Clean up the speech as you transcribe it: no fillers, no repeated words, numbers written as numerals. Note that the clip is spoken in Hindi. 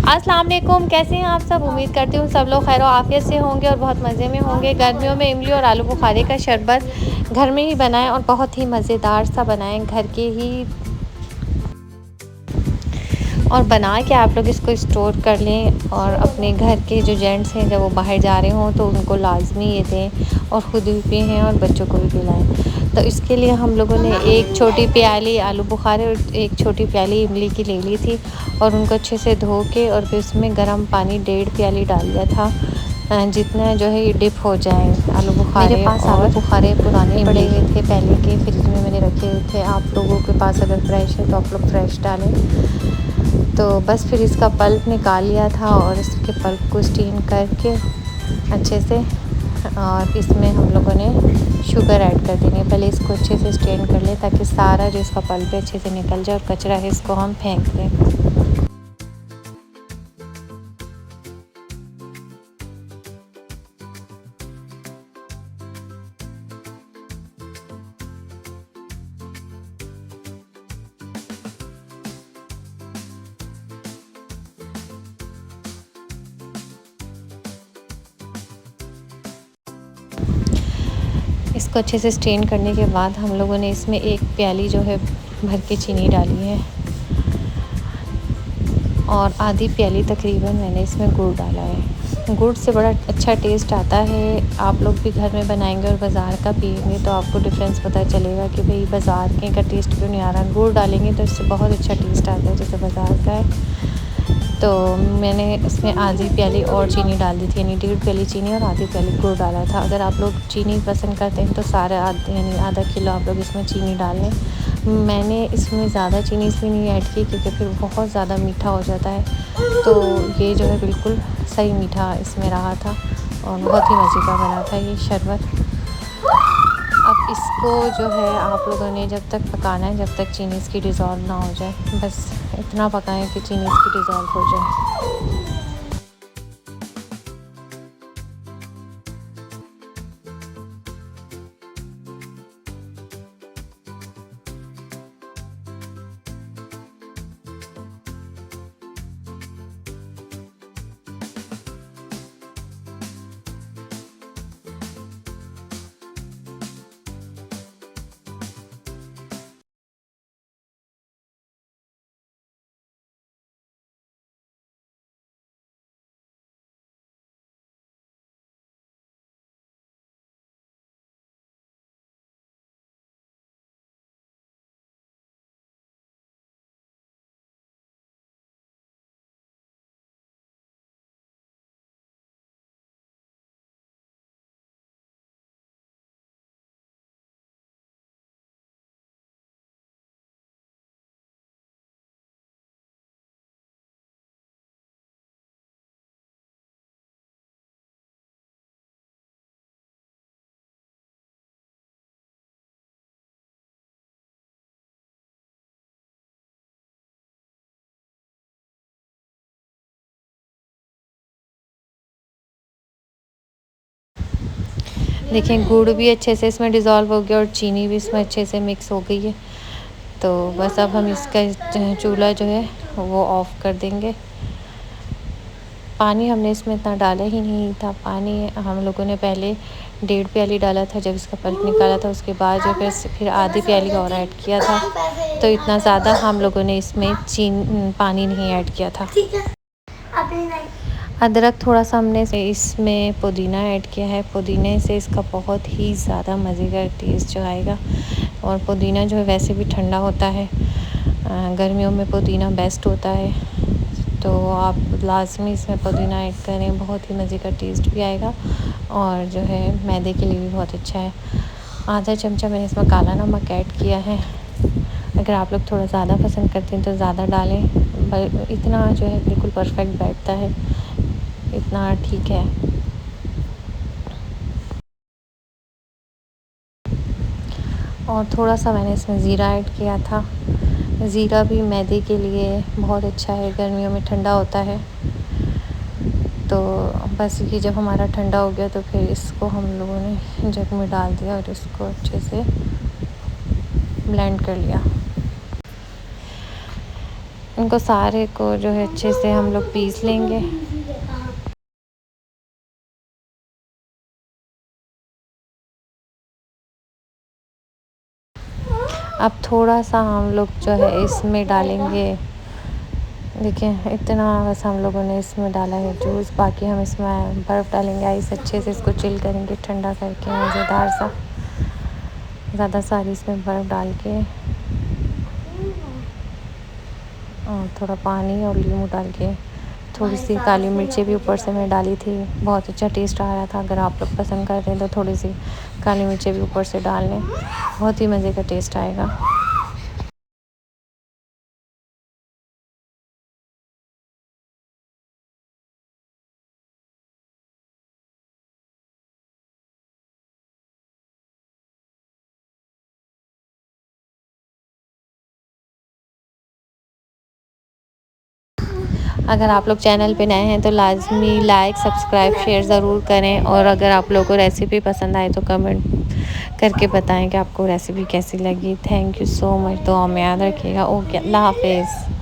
अस्सलाम वालेकुम, कैसे हैं आप सब? उम्मीद करती हूँ सब लोग खैर आफियत से होंगे और बहुत मज़े में होंगे। गर्मियों में इमली और आलू बुखारे का शरबत घर में ही बनाएं और बहुत ही मज़ेदार सा बनाएं, घर के ही। और बना के आप लोग इसको स्टोर कर लें और अपने घर के जो जेंट्स हैं जब वो बाहर जा रहे हों तो उनको लाजमी ये दें और ख़ुद भी पिएं और बच्चों को भी पिलाएं। तो इसके लिए हम लोगों ने एक छोटी प्याली आलू बुखारे और एक छोटी प्याली इमली की ले ली थी और उनको अच्छे से धो के और फिर उसमें गर्म पानी 1.5 प्याली डाल दिया था, जितना जो है ये डिप हो जाए आलू बुखारे। मेरे पास आलू बुखारे पुराने पड़े हुए थे पहले के, फ्रिज में मैंने रखे हुए थे। आप लोगों के पास अगर फ्रेश है तो आप लोग फ्रेश डालें। तो बस फिर इसका पल्प निकाल लिया था और इसके पल्प को स्टीम करके अच्छे से, और इसमें हम लोगों ने शुगर ऐड कर देनी है। पहले इसको अच्छे से स्ट्रेन कर लें ताकि सारा जो इसका पल्प है अच्छे से निकल जाए और कचरा है इसको हम फेंक दें। इसको अच्छे से स्ट्रेन करने के बाद हम लोगों ने इसमें 1 प्याली जो है भर के चीनी डाली है और आधी प्याली तकरीबन मैंने इसमें गुड़ डाला है। गुड़ से बड़ा अच्छा टेस्ट आता है। आप लोग भी घर में बनाएंगे और बाज़ार का पिएंगे तो आपको डिफरेंस पता चलेगा कि भाई बाज़ार के का टेस्ट क्यों नहीं आ रहा। गुड़ डालेंगे तो इससे बहुत अच्छा टेस्ट आता है जैसे बाज़ार का है। तो मैंने इसमें आधी प्याली और चीनी डाल दी थी, यानी 1.5 प्याली चीनी और आधी प्याली गुड़ डाला था। अगर आप लोग चीनी पसंद करते हैं तो सारा यानी आधा किलो आप लोग इसमें चीनी डाल लें। मैंने इसमें ज़्यादा चीनी इसलिए नहीं ऐड की क्योंकि फिर बहुत ज़्यादा मीठा हो जाता है, तो ये जो है बिल्कुल सही मीठा इसमें रहा था और बहुत ही मज़े का बना था ये शरबत। अब इसको जो है आप लोगों ने जब तक पकाना है जब तक चीनी इसकी डिज़ोल्व ना हो जाए, बस इतना पकाएं कि चीनी इसकी डिज़ोल्व हो जाए। देखें गुड़ भी अच्छे से इसमें डिज़ोल्व हो गया और चीनी भी इसमें अच्छे से मिक्स हो गई है। तो बस अब हम इसका चूल्हा जो है वो ऑफ़ कर देंगे। पानी हमने इसमें इतना डाला ही नहीं था। पानी हम लोगों ने पहले 1.5 प्याली डाला था जब इसका पल्प निकाला था, उसके बाद जो फिर आधी प्याली और ऐड किया था। तो इतना ज़्यादा हम लोगों ने इसमें पानी नहीं ऐड किया था। अदरक थोड़ा सा हमने इसमें पुदीना ऐड किया है। पुदीने से इसका बहुत ही ज़्यादा मज़े का टेस्ट जो आएगा, और पुदीना जो है वैसे भी ठंडा होता है, गर्मियों में पुदीना बेस्ट होता है, तो आप लाजमी इसमें पुदीना ऐड करें, बहुत ही मज़े का टेस्ट भी आएगा और जो है मैदे के लिए भी बहुत अच्छा है। आधा चमचा मैंने इसमें काला नमक ऐड किया है। अगर आप लोग थोड़ा ज़्यादा पसंद करते हैं तो ज़्यादा डालें, पर इतना जो है बिल्कुल परफेक्ट बैठता है, इतना ठीक है। और थोड़ा सा मैंने इसमें ज़ीरा ऐड किया था। ज़ीरा भी मैदे के लिए बहुत अच्छा है, गर्मियों में ठंडा होता है। तो बस ये जब हमारा ठंडा हो गया तो फिर इसको हम लोगों ने जग में डाल दिया और इसको अच्छे से ब्लेंड कर लिया। इनको सारे को जो है अच्छे से हम लोग पीस लेंगे। अब थोड़ा सा हम लोग जो है इसमें डालेंगे, देखिए इतना बस हम लोगों ने इसमें डाला है जूस, बाकी हम इसमें बर्फ़ डालेंगे, आइस, अच्छे से इसको चिल करेंगे ठंडा करके मज़ेदार सा, ज़्यादा सारी इसमें बर्फ़ डाल के और थोड़ा पानी और नींबू डाल के, थोड़ी सी काली मिर्ची भी ऊपर से मैं डाली थी, बहुत अच्छा टेस्ट आ रहा था। अगर आप लोग पसंद करते हैं तो थोड़ी सी काली मिर्ची भी ऊपर से डाल लें, बहुत ही मज़े का टेस्ट आएगा। अगर आप लोग चैनल पे नए हैं तो लाज़मी लाइक, सब्सक्राइब, शेयर ज़रूर करें, और अगर आप लोगों को रेसिपी पसंद आए तो कमेंट करके बताएं कि आपको रेसिपी कैसी लगी। Thank you so much. दुआ में याद रखिएगा। ओके, अल्लाह हाफ़िज़।